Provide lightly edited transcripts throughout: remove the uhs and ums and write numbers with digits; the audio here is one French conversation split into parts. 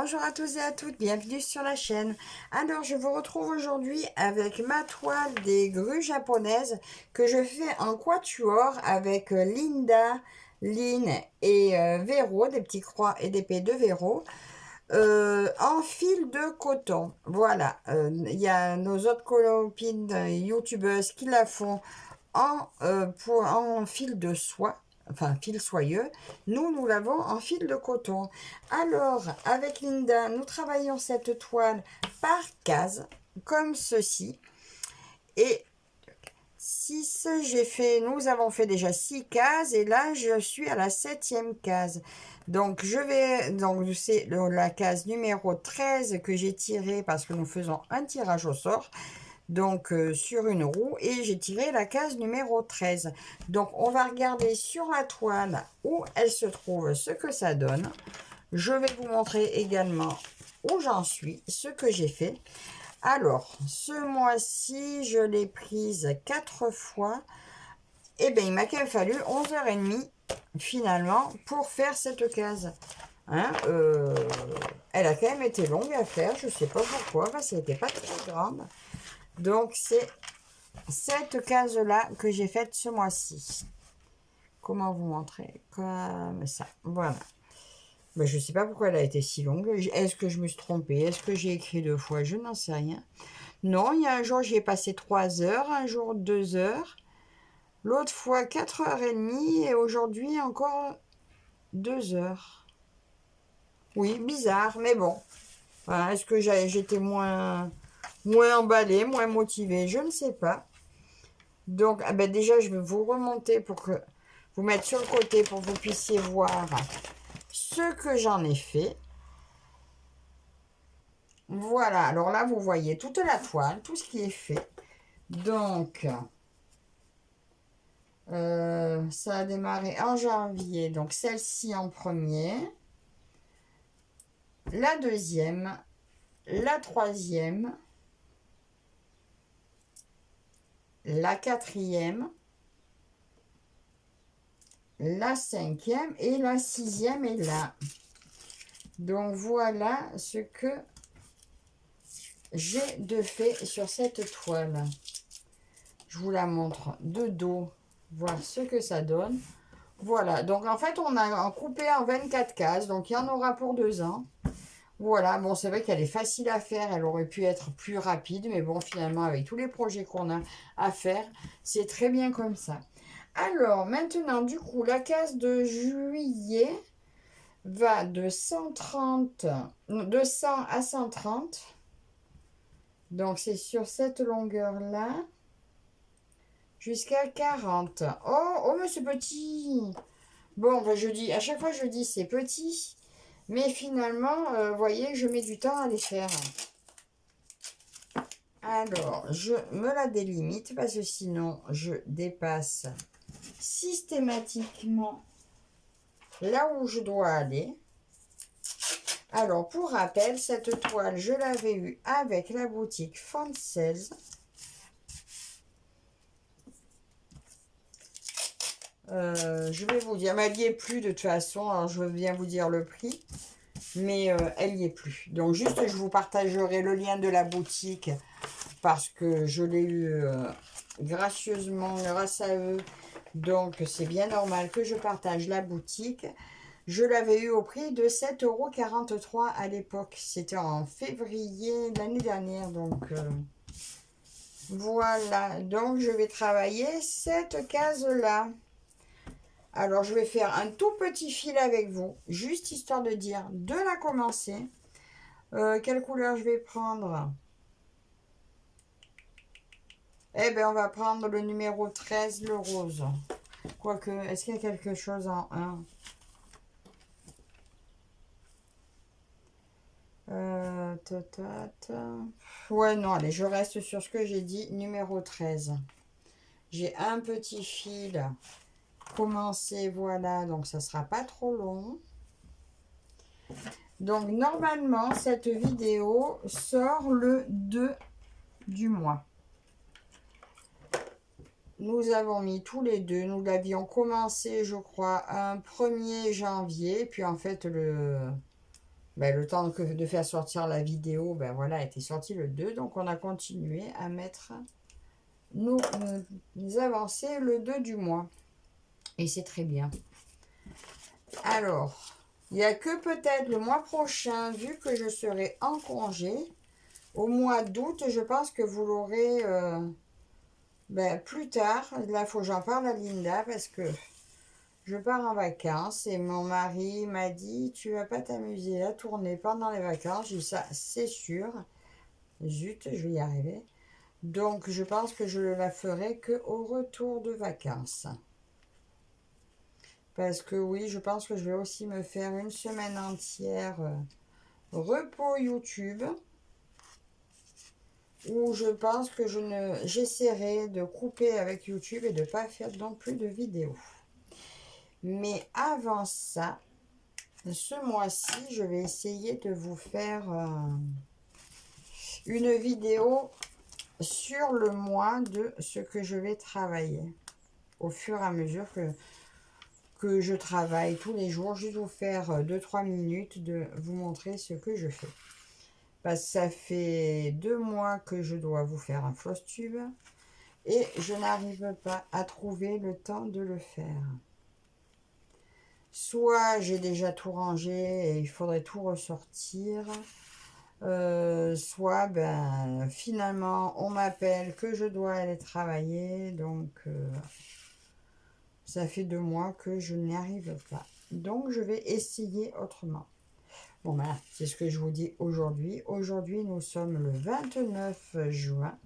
Bonjour à tous et à toutes, bienvenue sur la chaîne. Alors je vous retrouve aujourd'hui avec ma toile des grues japonaises que je fais en quatuor avec Linda, Lynn et Véro, des petits croix et des P de Véro, en fil de coton. Voilà, il y a nos autres copines youtubeuses qui la font en fil de soie, enfin fil soyeux. Nous l'avons en fil de coton. Alors, avec Linda, nous travaillons cette toile par case, comme ceci. Et 6, nous avons fait déjà 6 cases, et là, je suis à la 7e case. Donc, c'est la case numéro 13 que j'ai tirée parce que nous faisons un tirage au sort. Donc sur une roue, et j'ai tiré la case numéro 13. Donc on va regarder sur la toile où elle se trouve, ce que ça donne. Je vais vous montrer également où j'en suis, ce que j'ai fait. Alors ce mois-ci je l'ai prise 4 fois, et bien il m'a quand même fallu 11h30 finalement pour faire cette case. Hein, elle a quand même été longue à faire, je sais pas pourquoi, parce qu'elle n'était pas très grande. Donc, c'est cette case-là que j'ai faite ce mois-ci. Comment vous montrer? Comme ça. Voilà. Ben, je ne sais pas pourquoi elle a été si longue. Est-ce que je me suis trompée? Est-ce que j'ai écrit 2 fois? Je n'en sais rien. Non, il y a un jour, j'y ai passé 3 heures. Un jour, 2 heures. L'autre fois, 4h30. Et aujourd'hui, encore 2 heures. Oui, bizarre, mais bon. Voilà. Est-ce que j'étais moins emballée, moins motivée? Je ne sais pas. Donc, déjà, je vais vous remonter pour que vous mettre sur le côté pour que vous puissiez voir ce que j'en ai fait. Voilà, alors là, vous voyez toute la toile, tout ce qui est fait. Donc, ça a démarré en janvier. Donc, celle-ci en premier. La deuxième. La troisième. La quatrième. La cinquième et la sixième est là. Donc, voilà ce que j'ai de fait sur cette toile. Je vous la montre de dos, voir ce que ça donne. Voilà, donc en fait on a coupé en 24 cases, donc il y en aura pour 2 ans. Voilà, bon c'est vrai qu'elle est facile à faire, elle aurait pu être plus rapide, mais bon finalement avec tous les projets qu'on a à faire, c'est très bien comme ça. Alors maintenant du coup la case de juillet va de 130, de 100 à 130. Donc, c'est sur cette longueur-là jusqu'à 40. Oh, mais c'est petit. Bon, je dis, à chaque fois, je dis c'est petit. Mais finalement, vous voyez, je mets du temps à les faire. Alors, je me la délimite parce que sinon, je dépasse systématiquement là où je dois aller. Alors, pour rappel, cette toile, je l'avais eue avec la boutique Font16. Je vais vous dire, mais elle n'y est plus de toute façon, alors je veux bien vous dire le prix, mais elle n'y est plus. Donc juste, je vous partagerai le lien de la boutique, parce que je l'ai eu gracieusement grâce à eux, donc c'est bien normal que je partage la boutique. Je l'avais eu au prix de 7,43 € à l'époque, c'était en février l'année dernière, donc voilà. Donc je vais travailler cette case-là. Alors, je vais faire un tout petit fil avec vous, juste histoire de dire de la commencer. Quelle couleur je vais prendre? Eh bien, on va prendre le numéro 13, le rose. Quoique, est-ce qu'il y a quelque chose en 1? Ouais, non, allez, je reste sur ce que j'ai dit, numéro 13. J'ai un petit fil commencé, voilà, donc ça sera pas trop long. Donc normalement cette vidéo sort le 2 du mois. Nous avons mis tous les deux, nous l'avions commencé je crois un 1er janvier, puis en fait ben, le temps de faire sortir la vidéo, ben voilà, était sorti le 2. Donc on a continué à mettre nos avancées le 2 du mois. Et c'est très bien. Alors, il n'y a que peut-être le mois prochain, vu que je serai en congé, au mois d'août, je pense que vous l'aurez plus tard. Là, il faut que j'en parle à Linda parce que je pars en vacances et mon mari m'a dit, tu vas pas t'amuser à tourner pendant les vacances. J'ai dit ça, c'est sûr. Zut, je vais y arriver. Donc, je pense que je la ferai qu'au retour de vacances. Parce que oui, je pense que je vais aussi me faire une semaine entière repos YouTube. Où je pense que j'essaierai de couper avec YouTube et de ne pas faire non plus de vidéos. Mais avant ça, ce mois-ci, je vais essayer de vous faire une vidéo sur le mois de ce que je vais travailler. Au fur et à mesure que je travaille tous les jours, je vais vous faire 2-3 minutes de vous montrer ce que je fais. Parce que ça fait 2 mois que je dois vous faire un floss tube. Et je n'arrive pas à trouver le temps de le faire. Soit j'ai déjà tout rangé et il faudrait tout ressortir. Soit finalement on m'appelle que je dois aller travailler. Donc ça fait 2 mois que je n'y arrive pas. Donc je vais essayer autrement. Bon ben, c'est ce que je vous dis aujourd'hui. Aujourd'hui nous sommes le 29 juin.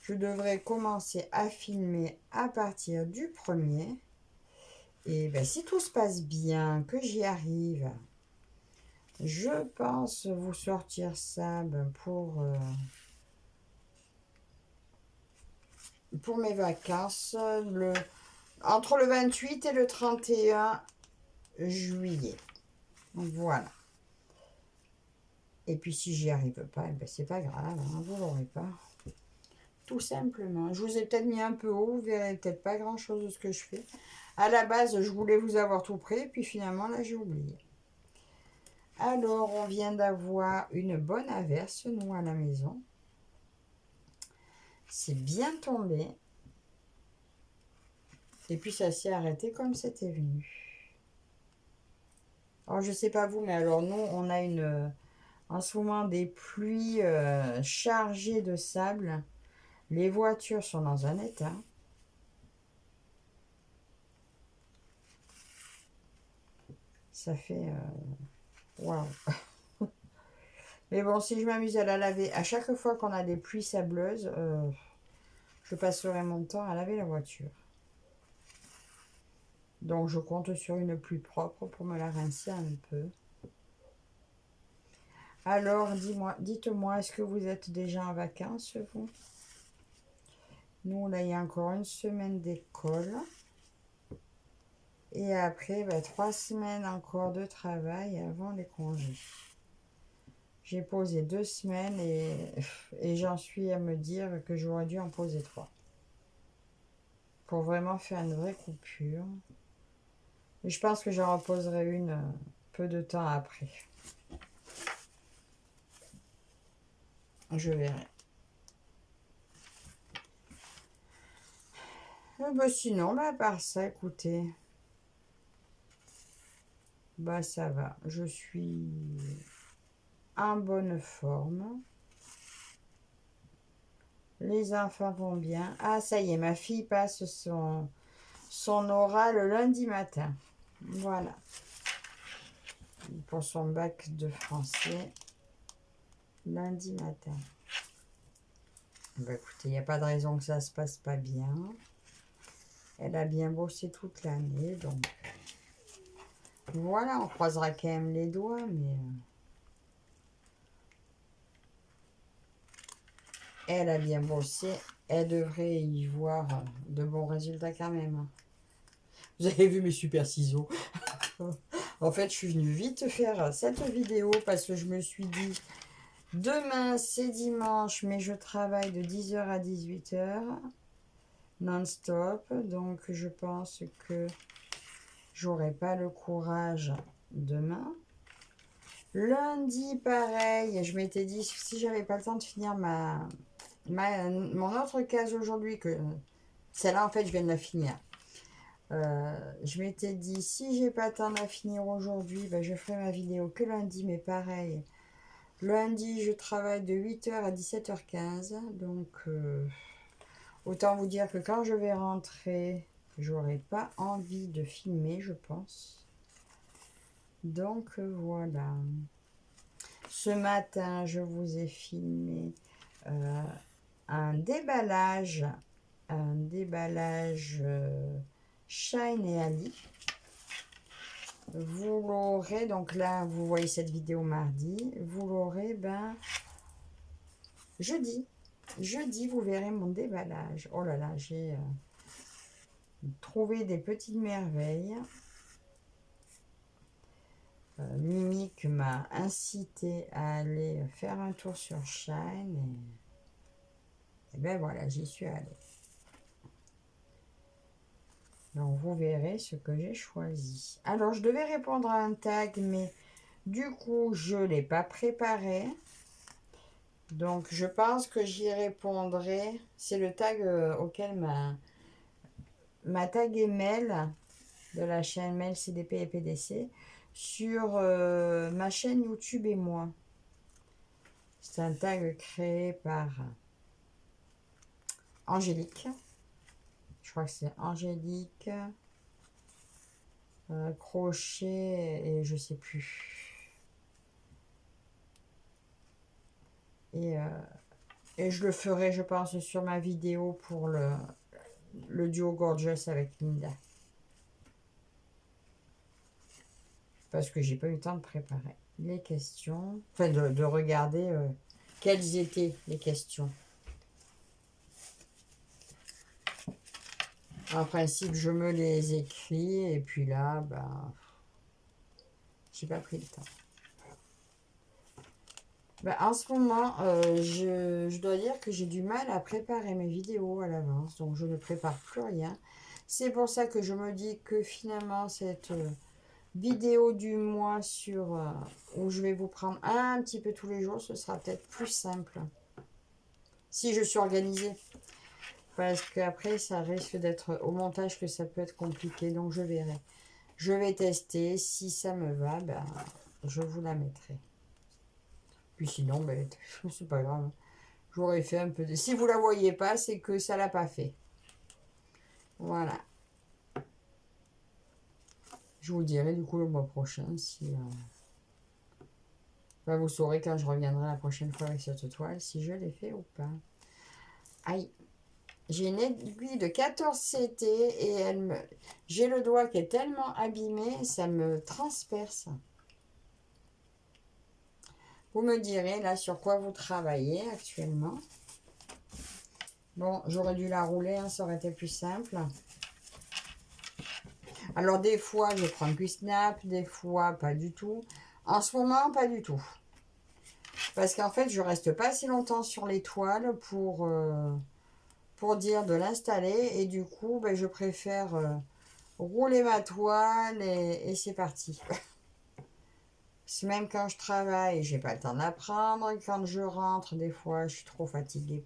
Je devrais commencer à filmer à partir du 1er. Et ben, si tout se passe bien, que j'y arrive, je pense vous sortir ça pour mes vacances entre le 28 et le 31 juillet. Voilà. Et puis si j'y arrive pas, ben, c'est pas grave, hein, vous l'aurez pas. Tout simplement. Je vous ai peut-être mis un peu haut, vous verrez peut-être pas grand-chose de ce que je fais. À la base, je voulais vous avoir tout prêt, puis finalement, là, j'ai oublié. Alors, on vient d'avoir une bonne averse, nous, à la maison. C'est bien tombé. Et puis, ça s'est arrêté comme c'était venu. Alors, je sais pas vous, mais alors, nous, on a en ce moment des pluies chargées de sable. Les voitures sont dans un état. Ça fait... waouh. Mais bon, si je m'amuse à la laver, à chaque fois qu'on a des pluies sableuses, je passerai mon temps à laver la voiture. Donc, je compte sur une pluie propre pour me la rincer un peu. Alors, dites-moi, est-ce que vous êtes déjà en vacances, vous? Nous, là, il y a encore une semaine d'école. Et après, 3 semaines encore de travail avant les congés. J'ai posé 2 semaines et j'en suis à me dire que j'aurais dû en poser 3. Pour vraiment faire une vraie coupure. Et je pense que j'en reposerai une peu de temps après. Je verrai. Sinon, à part ça, écoutez. Ça va. Je suis en bonne forme. Les enfants vont bien. Ah, ça y est, ma fille passe son oral le lundi matin. Voilà. Pour son bac de français. Lundi matin. Écoutez, il n'y a pas de raison que ça se passe pas bien. Elle a bien bossé toute l'année, donc... Voilà, on croisera quand même les doigts, mais... Elle a bien bossé. Elle devrait y voir de bons résultats quand même. Vous avez vu mes super ciseaux. En fait, je suis venue vite faire cette vidéo parce que je me suis dit... Demain, c'est dimanche, mais je travaille de 10h à 18h. Non-stop. Donc, je pense que j'aurai pas le courage demain. Lundi, pareil, je m'étais dit, si j'avais pas le temps de finir mon autre case aujourd'hui, que celle-là, en fait, je viens de la finir. Je m'étais dit, si j'ai pas le temps de la finir aujourd'hui, ben, je ferai ma vidéo que lundi, mais pareil. Lundi, je travaille de 8h à 17h15, donc autant vous dire que quand je vais rentrer, j'aurai pas envie de filmer, je pense. Donc voilà. Ce matin, je vous ai filmé euh, un déballage, Shine et Ali. Vous l'aurez, donc là, vous voyez cette vidéo mardi, vous l'aurez, ben, jeudi. Jeudi, vous verrez mon déballage. Oh là là, j'ai trouvé des petites merveilles. Mimique m'a incité à aller faire un tour sur Shine. Et ben voilà, j'y suis allée. Donc vous verrez ce que j'ai choisi. Alors je devais répondre à un tag, mais du coup je ne l'ai pas préparé. Donc je pense que j'y répondrai. C'est le tag auquel m'a tagué Mel de la chaîne Mel CDP et PDC sur ma chaîne YouTube et moi. C'est un tag créé par Angélique. Je crois que c'est Angélique Crochet et je sais plus. Et je le ferai, je pense, sur ma vidéo pour le duo Gorgeous avec Linda. Parce que j'ai pas eu le temps de préparer les questions. Enfin, de regarder quelles étaient les questions. En principe, je me les écris et puis là, bah, j'ai pas pris le temps. Bah, en ce moment, je dois dire que j'ai du mal à préparer mes vidéos à l'avance, donc je ne prépare plus rien. C'est pour ça que je me dis que finalement, cette vidéo du mois où je vais vous prendre un petit peu tous les jours, ce sera peut-être plus simple. Si je suis organisée. Parce qu'après, ça risque d'être au montage que ça peut être compliqué, donc je verrai. Je vais tester. Si ça me va, ben, je vous la mettrai. Puis sinon, ben, c'est pas grave. J'aurais fait un peu de... Si vous la voyez pas, c'est que ça l'a pas fait. Voilà. Je vous dirai du coup le mois prochain si... ben, vous saurez quand je reviendrai la prochaine fois avec cette toile si je l'ai fait ou pas. Aïe. J'ai une aiguille de 14 CT et j'ai le doigt qui est tellement abîmé, ça me transperce. Vous me direz là sur quoi vous travaillez actuellement. Bon, j'aurais dû la rouler, hein, ça aurait été plus simple. Alors des fois, je prends Q-Snap, des fois pas du tout. En ce moment, pas du tout. Parce qu'en fait, je reste pas assez longtemps sur les toiles pour dire de l'installer. Et du coup, ben, je préfère rouler ma toile et c'est parti. Même quand je travaille, j'ai pas le temps d'apprendre. Quand je rentre, des fois, je suis trop fatiguée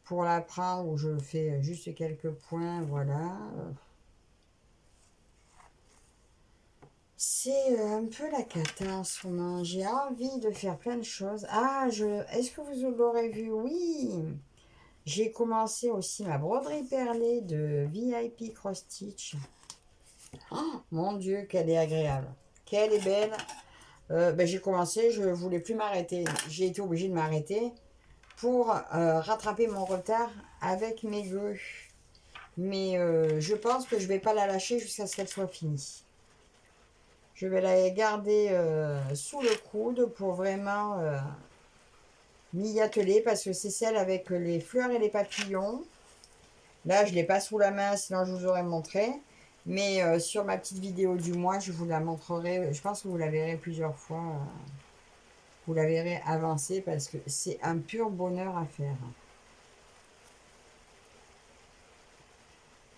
pour l'apprendre ou je fais juste quelques points, voilà. C'est un peu la cata en ce moment. J'ai envie de faire plein de choses. Ah, est-ce que vous l'aurez vu? Oui. J'ai commencé aussi ma broderie perlée de VIP Cross Stitch. Oh, mon Dieu, qu'elle est agréable. Qu'elle est belle. Ben, j'ai commencé, je voulais plus m'arrêter. J'ai été obligée de m'arrêter pour rattraper mon retard avec mes gueux. Mais je pense que je vais pas la lâcher jusqu'à ce qu'elle soit finie. Je vais la garder sous le coude pour vraiment m'y atteler parce que c'est celle avec les fleurs et les papillons. Là, je ne l'ai pas sous la main, sinon je vous aurais montré. Mais sur ma petite vidéo du mois, je vous la montrerai. Je pense que vous la verrez plusieurs fois. Vous la verrez avancer parce que c'est un pur bonheur à faire.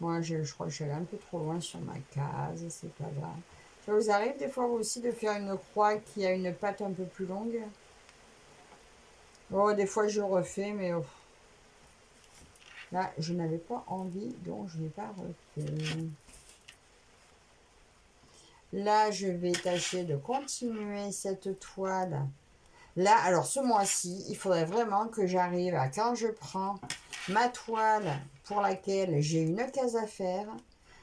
Moi, je crois que je suis allée un peu trop loin sur ma case. C'est pas grave. Ça vous arrive des fois aussi de faire une croix qui a une patte un peu plus longue? Oh, des fois je refais, mais là, je n'avais pas envie, donc je n'ai pas refait. Là, je vais tâcher de continuer cette toile. Là, alors ce mois-ci, il faudrait vraiment que j'arrive à, quand je prends ma toile pour laquelle j'ai une case à faire,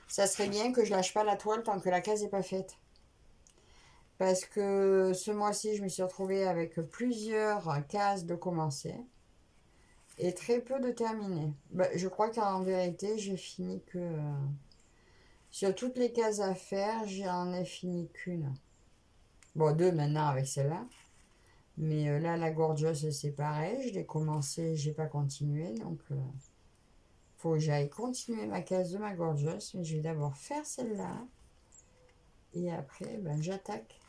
ça serait bien que je lâche pas la toile tant que la case n'est pas faite. Parce que ce mois-ci, je me suis retrouvée avec plusieurs cases de commencer et très peu de terminer. Ben, je crois qu'en vérité, j'ai fini que... sur toutes les cases à faire, j'en ai fini qu'une. Bon, deux maintenant avec celle-là. Mais là, la gorgeuse, c'est pareil. Je l'ai commencé, j'ai pas continué. Donc, faut que j'aille continuer ma case de ma gorgeuse. Mais je vais d'abord faire celle-là. Et après, ben, j'attaque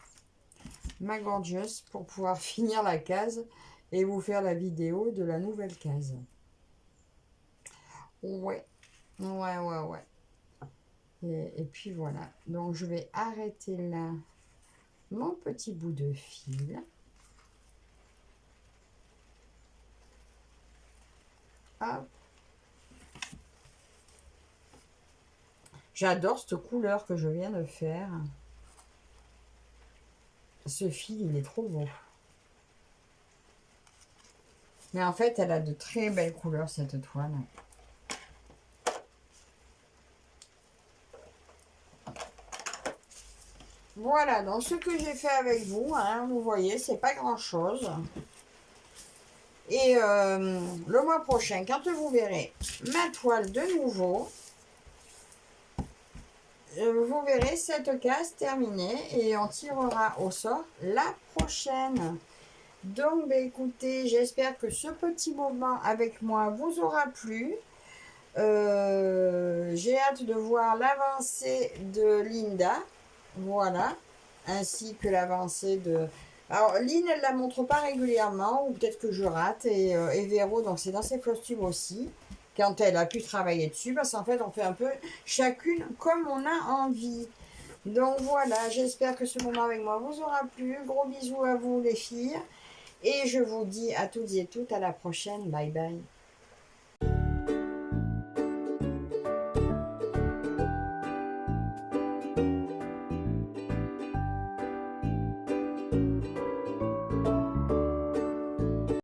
ma gorgeuse pour pouvoir finir la case et vous faire la vidéo de la nouvelle case. Ouais, ouais. Et puis voilà. Donc, je vais arrêter là mon petit bout de fil. Hop. J'adore cette couleur que je viens de faire. Ce fil, il est trop beau. Mais en fait, elle a de très belles couleurs, cette toile. Voilà, donc ce que j'ai fait avec vous, hein, vous voyez, c'est pas grand-chose. Et le mois prochain, quand vous verrez ma toile de nouveau, vous verrez cette case terminée et on tirera au sort la prochaine. Donc, ben, écoutez, j'espère que ce petit moment avec moi vous aura plu. J'ai hâte de voir l'avancée de Linda. Voilà. Ainsi que l'avancée de... Alors, Lynn, elle ne la montre pas régulièrement, ou peut-être que je rate. Et Véro, donc c'est dans ses costumes aussi, quand elle a pu travailler dessus. Parce qu'en fait, on fait un peu chacune comme on a envie. Donc voilà, j'espère que ce moment avec moi vous aura plu. Gros bisous à vous les filles. Et je vous dis à toutes et toutes à la prochaine. Bye bye.